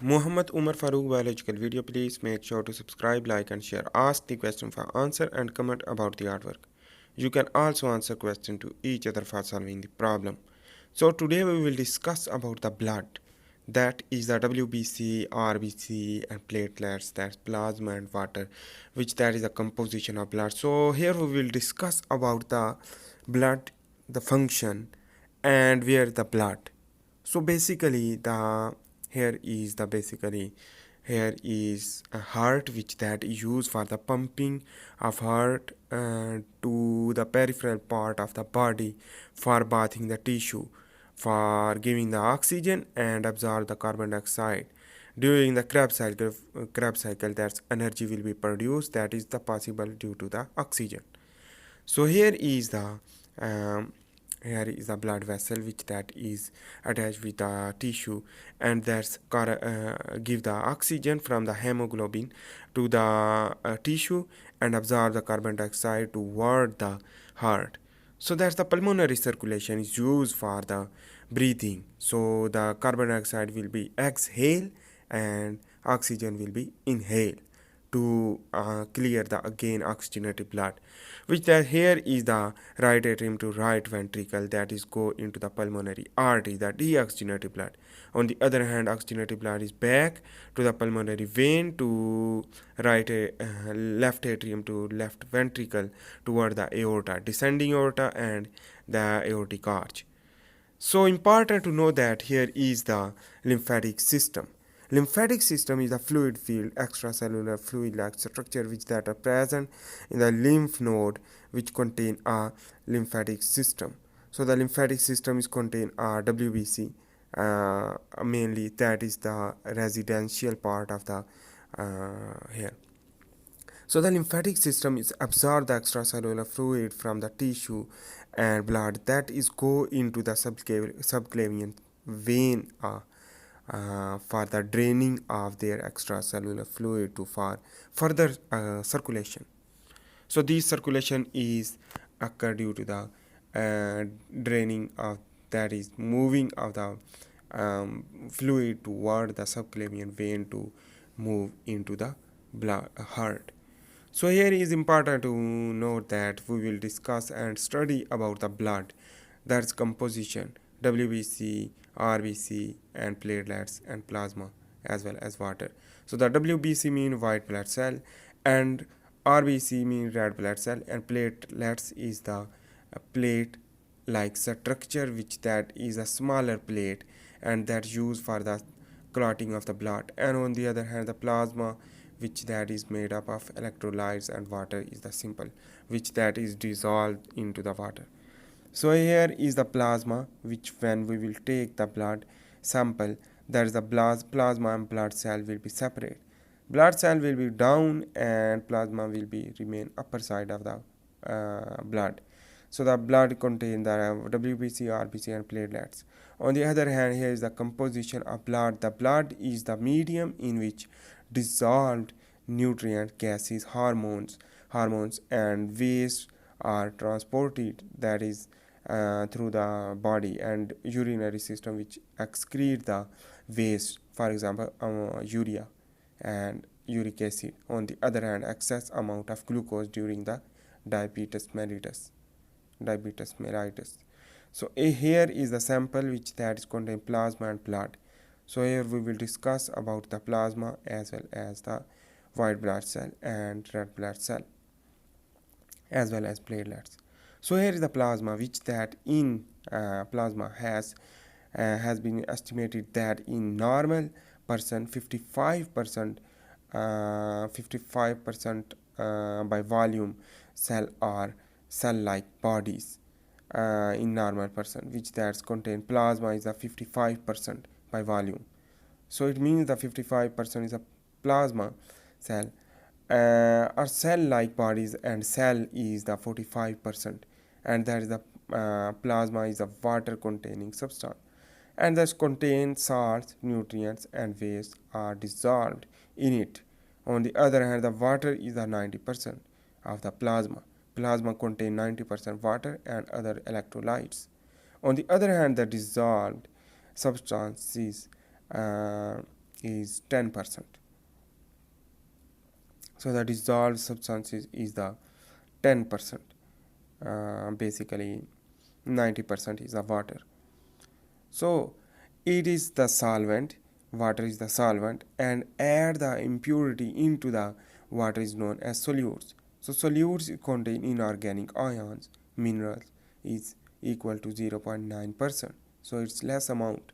Muhammad Umar Farooq biological video. Please make sure to subscribe, like and share. Ask the question for answer and comment about the artwork. You can also answer question to each other for solving the problem. So today we will discuss about the blood. That is the WBC, RBC and platelets, that's plasma and water, which that is the composition of blood. So here we will discuss about the blood, the function and where the blood. So basically the here is a heart which that is used for the pumping of heart to the peripheral part of the body for bathing the tissue, for giving the oxygen and absorb the carbon dioxide. During the Krebs cycle, that energy will be produced, that is the possible due to the oxygen. So um, here is the blood vessel which that is attached with the tissue, and that's give the oxygen from the hemoglobin to the tissue and absorb the carbon dioxide toward the heart. So that's the pulmonary circulation is used for the breathing. So the carbon dioxide will be exhale and oxygen will be inhale to clear the again oxygenated blood, which that here is the right atrium to right ventricle, that is go into the pulmonary artery, the deoxygenated blood. On the other hand, oxygenated blood is back to the pulmonary vein to left atrium to left ventricle toward the aorta, descending aorta and the aortic arch. So important to know that here is the lymphatic system. Lymphatic system is a fluid field, extracellular fluid-like structure which that are present in the lymph node, which contain a lymphatic system. So the lymphatic system is contain a WBC, mainly that is the residential part of the here. So the lymphatic system is absorb the extracellular fluid from the tissue and blood that is go into the subclavian vein for the draining of their extracellular fluid to for further circulation. So this circulation is occur due to the draining of, that is moving of the fluid toward the subclavian vein to move into the blood heart. So here is important to note that we will discuss and study about the blood, that's composition, WBC, RBC and platelets and plasma as well as water. So the WBC mean white blood cell and RBC mean red blood cell, and platelets is the plate like structure which that is a smaller plate and that's used for the clotting of the blood. And on the other hand, the plasma which that is made up of electrolytes and water is the simple which that is dissolved into the water. So here is the plasma, which when we will take the blood sample, that is the plasma and blood cell will be separate. Blood cell will be down and plasma will be remain upper side of the blood. So the blood contain the WBC, RBC and platelets. On the other hand, here is the composition of blood. The blood is the medium in which dissolved nutrient, gases, hormones and waste are transported, that is through the body, and urinary system which excrete the waste, for example urea and uric acid. On the other hand, excess amount of glucose during the diabetes mellitus. So here is the sample which that is contain plasma and blood. So here we will discuss about the plasma as well as the white blood cell and red blood cell as well as platelets. So here is the plasma, which that in plasma has been estimated that in normal person 55% by volume cell are cell-like bodies in normal person, which that contain plasma is a 55% by volume. So it means the 55% is a plasma cell are cell-like bodies, and cell is the 45%, and that is the plasma is a water containing substance, and thus contain salts, nutrients and waste are dissolved in it. On the other hand, the water is the 90% of the plasma contain 90% water and other electrolytes. On the other hand, the dissolved substances is 10%. So the dissolved substances is the 10%. Basically 90% is the water. So it is the solvent, water is the solvent, and add the impurity into the water is known as solutes. So solutes contain inorganic ions, minerals is equal to 0.9%. So it's less amount.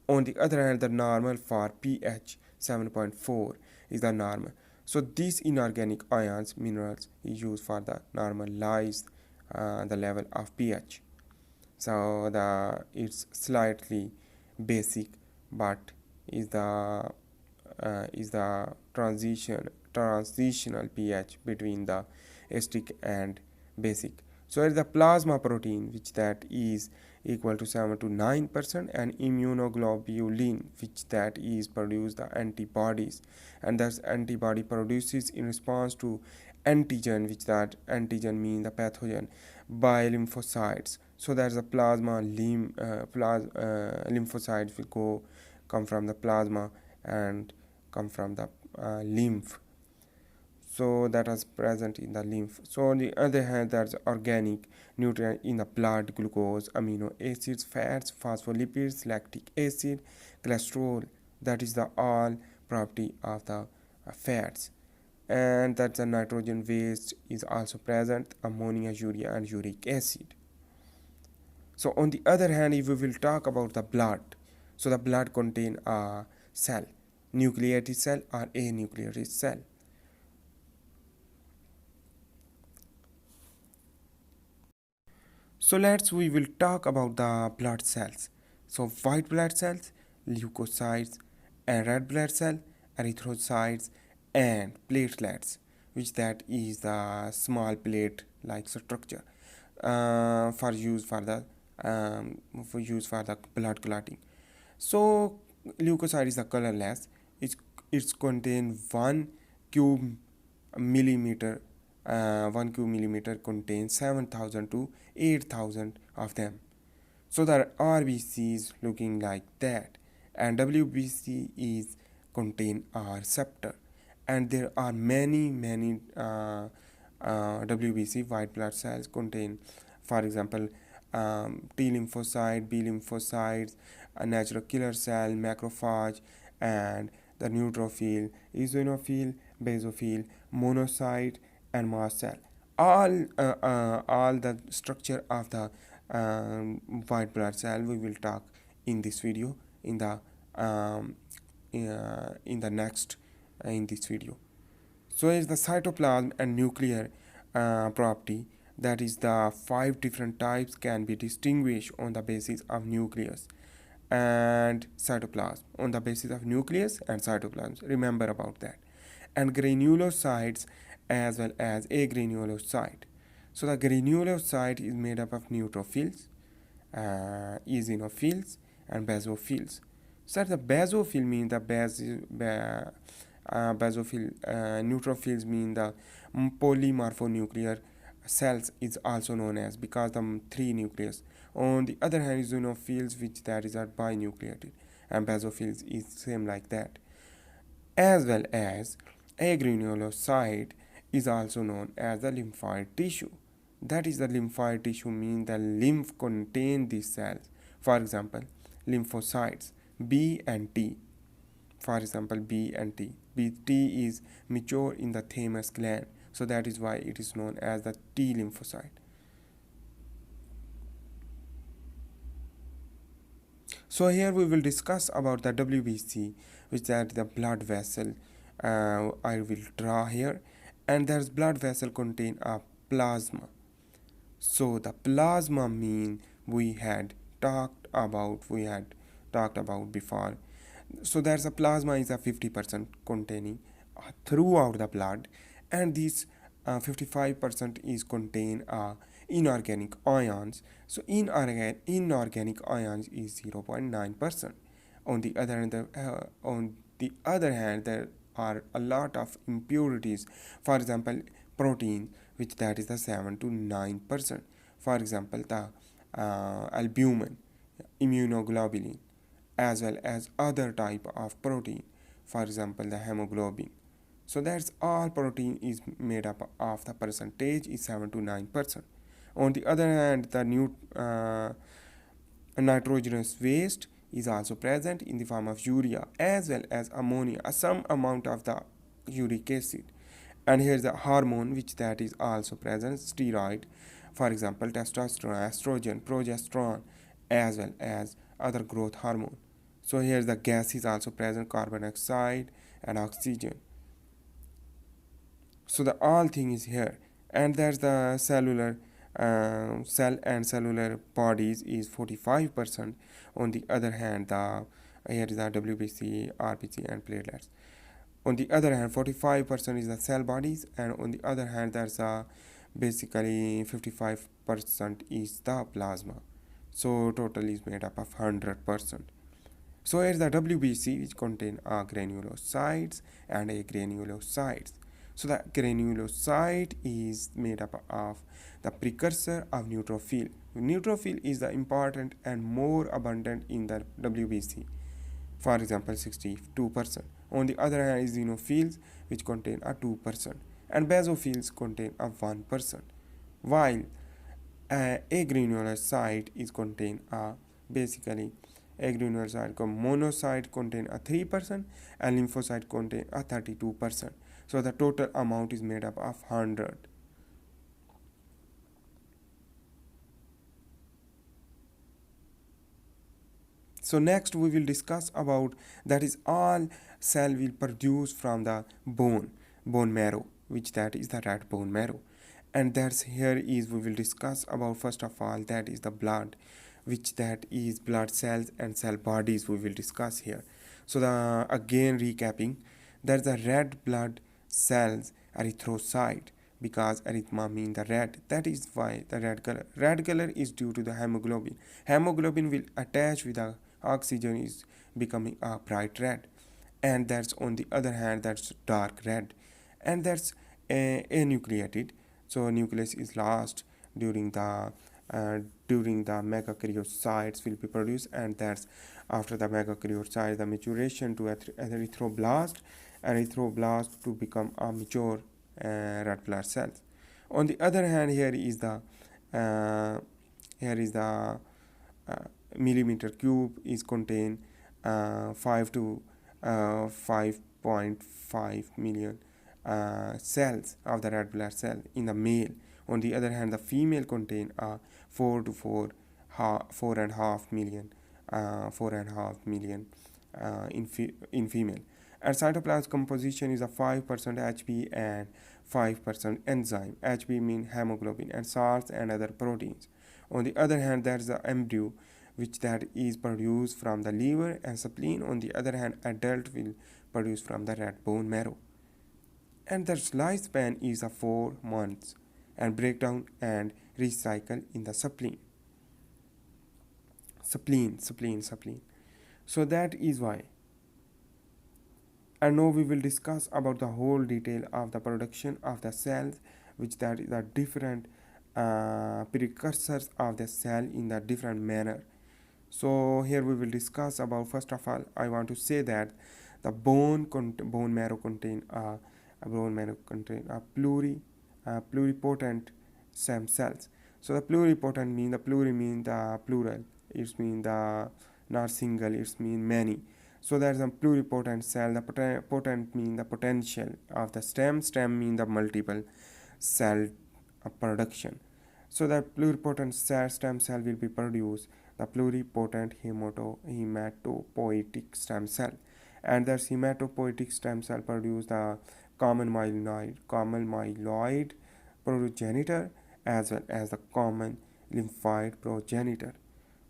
On the other hand, the normal for pH 7.4 is the normal. So these inorganic ions, minerals, is used for the normalize the level of pH. So the it's slightly basic, but is the transitional pH between the acidic and basic. So it's the plasma protein which that is equal to 7 to 9%, and immunoglobulin which that is produce the antibodies, and thus antibody produces in response to antigen, which that antigen mean the pathogen, by lymphocytes. So there's a lymphocytes will come from the plasma and come from the lymph. So that is present in the lymph. So on the other hand, there's organic nutrient in the blood: glucose, amino acids, fats, phospholipids, lactic acid, cholesterol. That is the all property of the fats. And that the nitrogen waste is also present: ammonia, urea, and uric acid. So on the other hand, if we will talk about the blood, so the blood contain a cell, nucleated cell or anucleated cell. So we will talk about the blood cells. So white blood cells, leukocytes, and red blood cell, erythrocytes, and platelets, which that is the small plate like structure for use for the blood clotting. So leukocyte is the colorless. It's contain 1 cube millimeter. 1 cube millimeter contains 7,000 to 8,000 of them. So the RBC is looking like that, and WBC is contain a receptor, and there are many WBC white blood cells contain, for example, T lymphocyte, B lymphocytes, a natural killer cell, macrophage, and the neutrophil, eosinophil, basophil, monocyte, and mast cell. All the structure of the white blood cell we will talk in this video, in the next in this video. So is the cytoplasm and nuclear property, that is the 5 different types can be distinguished on the basis of nucleus and cytoplasm, on the basis of nucleus and cytoplasm. Remember about that. And granulocytes as well as agranulocyte. So the granulocyte is made up of neutrophils, eosinophils, and basophils. So the basophil mean the basophil, neutrophils mean the polymorphonuclear cells is also known as, because the three nucleus. On the other hand, eosinophils, which that is are binucleated, and basophils is same like that. As well as agranulocyte is also known as the lymphoid tissue. That is the lymphoid tissue mean the lymph contain these cells. For example, lymphocytes B and T. For example, B and T. T is mature in the thymus gland, so that is why it is known as the T lymphocyte. So here we will discuss about the WBC, which is the blood vessel. I will draw here, and there's blood vessel contain a plasma. So the plasma mean we had talked about before. So there's a plasma is a 50% containing throughout the blood, and this 55% is contain inorganic ions. So inorganic ions is 0.9%. On the other hand, there are a lot of impurities. For example, protein, which that is the 7 to 9%. For example, the albumin, immunoglobulin, as well as other type of protein, for example the hemoglobin. So that's all protein is made up of. The percentage is 7 to 9%. On the other hand, the nitrogenous waste is also present in the form of urea as well as ammonia, some amount of the uric acid. And here's the hormone which that is also present, steroid, for example testosterone, estrogen, progesterone, as well as other growth hormone. So here's the gas is also present, carbon dioxide and oxygen. So the all thing is here. And there's the cellular cell and cellular bodies is 45%. On the other hand, the here is the WBC, RBC and platelets. On the other hand, 45% is the cell bodies, and on the other hand there's a basically 55% is the plasma. So total is made up of 100%. So here's the WBC which contain granulocytes and agranulocytes. So the granulocyte is made up of the precursor of neutrophil. Neutrophil is the important and more abundant in the WBC. For example, 62%. On the other hand is xenophils which contain a 2% and basophils contain a 1%. While agranulocyte is contain a basically agranulocyte monocyte contain a 3% and lymphocyte contain a 32%. So the total amount is made up of 100. So next we will discuss about that is all cell will produce from the bone marrow, which that is the red bone marrow. And that's here is we will discuss about first of all that is the blood, which that is blood cells and cell bodies we will discuss here. So the again recapping, there's the red blood cells erythrocyte, because erythema means the red, that is why the red color is due to the hemoglobin will attach with the oxygen is becoming a bright red. And that's on the other hand that's dark red. And that's anucleated, so nucleus is lost during the megakaryocytes will be produced, and that's after the megakaryocyte the maturation to erythroblast to become a mature red blood cells. On the other hand, uh, here is the uh, millimeter cube is contain 5 to 5.5 million cells of the red blood cell in the male. On the other hand, the female contain 4 to 4 and a half million 4.5 million in female. And cytoplasm composition is a 5% HB and 5% enzyme. HB mean hemoglobin and salts and other proteins. On the other hand, there is the embryo which that is produced from the liver and spleen. On the other hand, adult will produce from the red bone marrow. And their lifespan is 4 months and breakdown and recycle in the spleen. So that is why. And now we will discuss about the whole detail of the production of the cells, which that is the different precursors of the cell in the different manner. So here we will discuss about, first of all I want to say that the bone marrow contain pluripotent stem cells. So the pluripotent mean the plural, it mean the not single, it mean many. So there's a pluripotent cell. The potent mean the potential of the stem mean the multiple cell production. So the pluripotent stem cell will be produced the pluripotent hematopoietic stem cell. And the hematopoietic stem cell produce the common myeloid progenitor as well as the common lymphoid progenitor.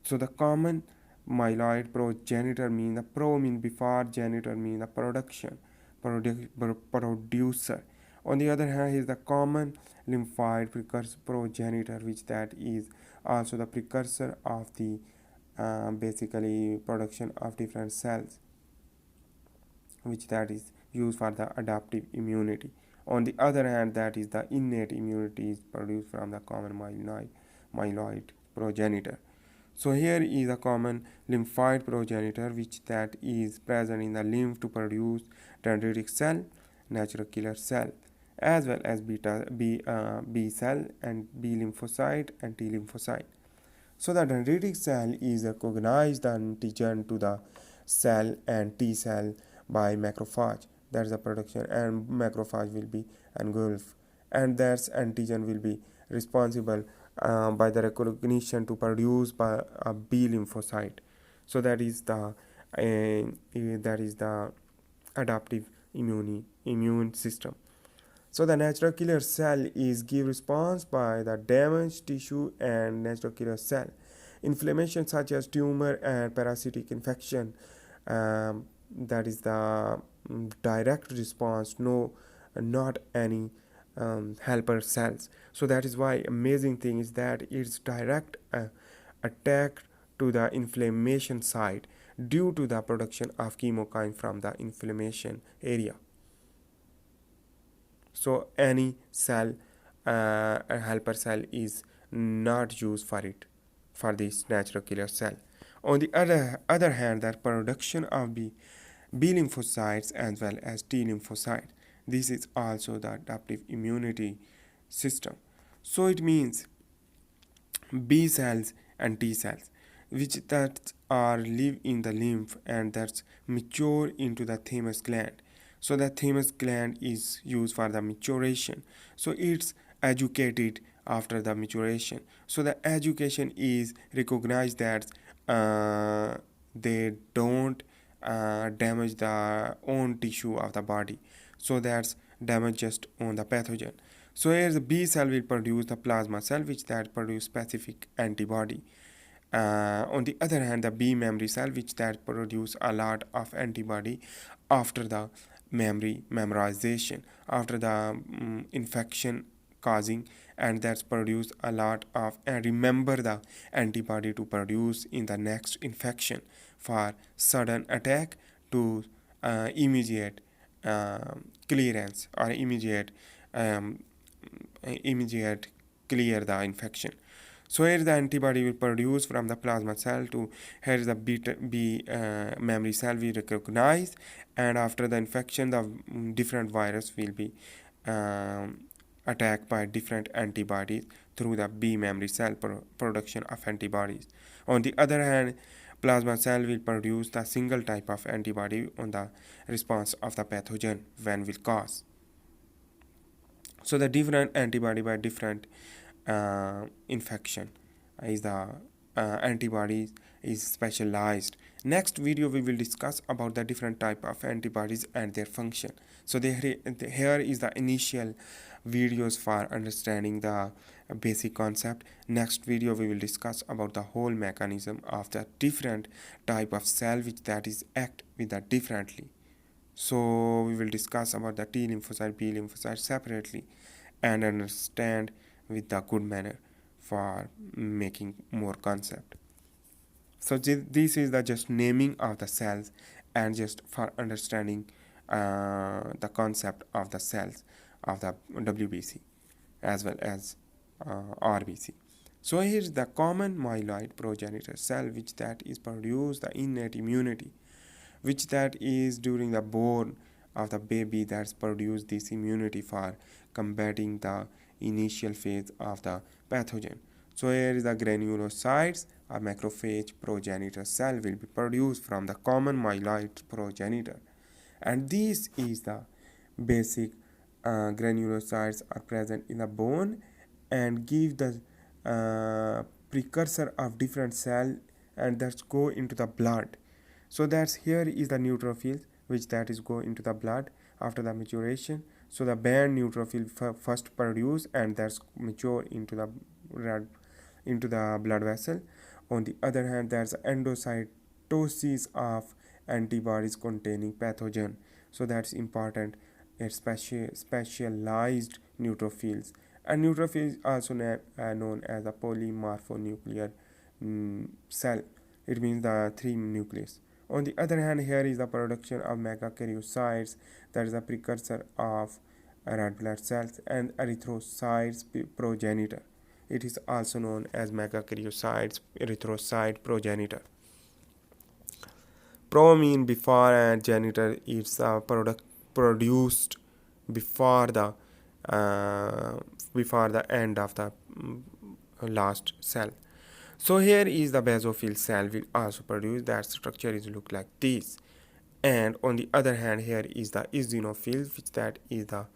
So the common myeloid progenitor mean the pro mean before, genitor mean the producer. On the other hand, is the common lymphoid precursor progenitor, which that is also the precursor of the basically production of different cells, which that is used for the adaptive immunity. On the other hand, that is the innate immunity is produced from the common myeloid progenitor. So here is a common lymphoid progenitor which that is present in the lymph to produce dendritic cell, natural killer cell, as well as B cell and B lymphocyte and T lymphocyte. So the dendritic cell is recognized antigen to the cell and T cell by macrophage. That's the production, and macrophage will be engulfed, and that's antigen will be responsible by the recognition to produce by a B lymphocyte. So that is the adaptive immune system. So the natural killer cell is give response by the damaged tissue and natural killer cell. Inflammation such as tumor and parasitic infection, that is the direct response. No, not any helper cells. So that is why amazing thing is that it's direct attack to the inflammation site due to the production of chemokine from the inflammation area. So any cell, a helper cell is not used for it, for this natural killer cell. On the other hand, the production of B lymphocytes as well as T lymphocytes, this is also the adaptive immunity system. So it means B cells and T cells, which that are live in the lymph and that's mature into the thymus gland. So the thymus gland is used for the maturation. So it's educated after the maturation. So the education is recognized that they don't damage the own tissue of the body. So that's damage just on the pathogen. So here the B cell will produce the plasma cell which that produce specific antibody. On the other hand, the B memory cell which that produce a lot of antibody after the memorization, after the infection causing, and that's produce a lot of and remember the antibody to produce in the next infection for sudden attack to immediate clearance or um, immediate clear the infection. So here the antibody will produce from the plasma cell to here is the B memory cell we recognize, and after the infection the different virus will be um, attacked by different antibodies through the B memory cell production of antibodies. On the other hand, plasma cell will produce the single type of antibody on the response of the pathogen when will cause. So the different antibody by different infection is the antibodies is specialized. Next video we will discuss about the different type of antibodies and their function. So here is the initial videos for understanding the basic concept. Next video we will discuss about the whole mechanism of the different type of cell which that is act with that differently. So we will discuss about the T lymphocyte, B lymphocyte separately and understand with the good manner for making more concept. So this is the just naming of the cells and just for understanding the concept of the cells of the WBC as well as RBC. So here is the common myeloid progenitor cell which that is produce the innate immunity, which that is during the born of the baby that's produce this immunity for combating the initial phase of the pathogen. So here is the granulocytes, a macrophage progenitor cell will be produced from the common myeloid progenitor, and this is the basic granulocytes are present in the bone and give the precursor of different cell and that's go into the blood. So that's here is the neutrophils which that is go into the blood after the maturation. So the band neutrophil first produce and that's mature into the red into the blood vessel. On the other hand, there's endocytosis of antibodies containing pathogen. So that's important. It's specialized neutrophils, and neutrophils also known as a polymorphonuclear cell. It means the three nucleus. On the other hand, here is the production of megakaryocytes, that is a precursor of red blood cells, and erythrocytes progenitor. It is also known as megakaryocytes, erythrocyte progenitor. Pro mean before and genitor. It's a product produced before the uh, before the end of the last cell. So here is the basophil cell will also produce. That structure is look like this. And on the other hand, here is the eosinophil, which that is the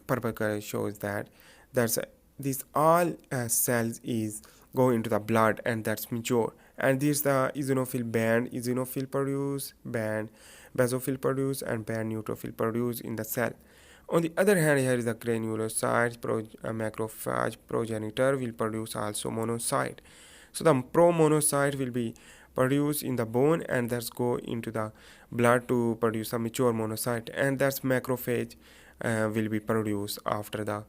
purple color shows that that's these all cells is go into the blood and that's mature. And this the eosinophil band, eosinophil produce band, basophil produce, and band neutrophil produce in the cell. On the other hand, here is the granulocyte macrophage progenitor will produce also monocyte. So the pro-monocyte will be produced in the bone and that's go into the blood to produce a mature monocyte, and that's macrophage will be produced after the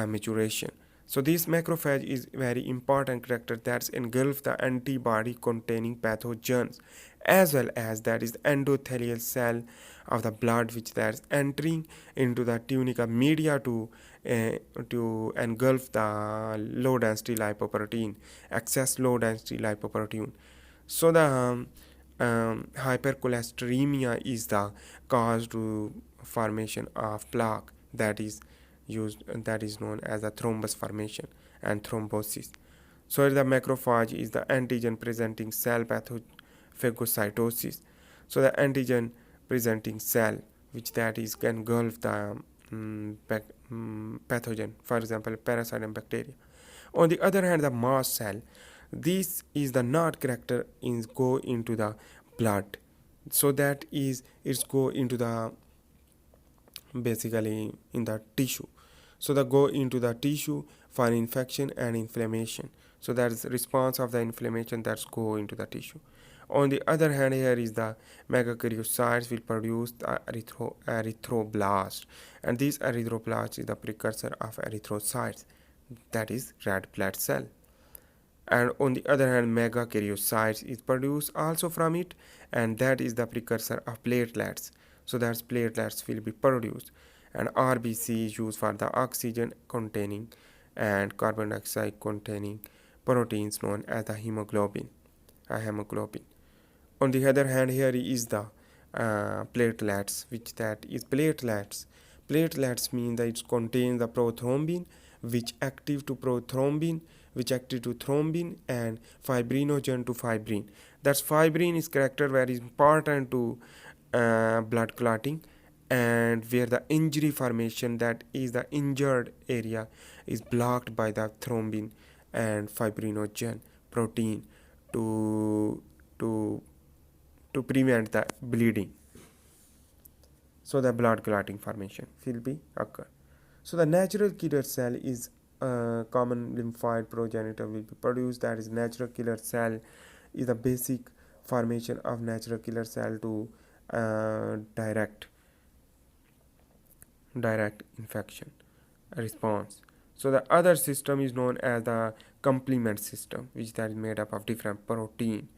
maturation. So this macrophage is very important character that engulf the antibody containing pathogens, as well as that is the endothelial cell of the blood which that's entering into the tunica media to engulf the low density lipoprotein, excess low density lipoprotein. So the hypercholesteremia is the cause to formation of plaque that is known as the thrombus formation and thrombosis. So the macrophage is the antigen presenting cell phagocytosis. So the antigen presenting cell which that is can engulf the pathogen, for example parasite and bacteria. On the other hand, the mast cell, this is the not character is go into the blood. So that is it's go into the basically in the tissue. So they go into the tissue for infection and inflammation. So that is response of the inflammation that's go into the tissue. On the other hand, here is the megakaryocytes will produce the erythroblast, and this erythroblast is the precursor of erythrocytes, that is red blood cell. And on the other hand, megakaryocytes is produced also from it, and that is the precursor of platelets. So that's platelets will be produced, and RBC is used for the oxygen containing and carbon dioxide containing proteins known as the hemoglobin. On the other hand, here is the platelets, which that is platelets mean that it contains the prothrombin, which active to thrombin, and fibrinogen to fibrin. That's fibrin is character very important to blood clotting, and where the injury formation, that is the injured area, is blocked by the thrombin and fibrinogen protein to to to prevent the bleeding. So the blood clotting formation will be occur. So the natural killer cell is common lymphoid progenitor will be produced. That is natural killer cell is the basic formation of natural killer cell to direct infection response. So the other system is known as the complement system, which that is made up of different protein.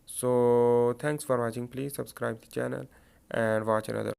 So thanks for watching. Please subscribe the channel and watch another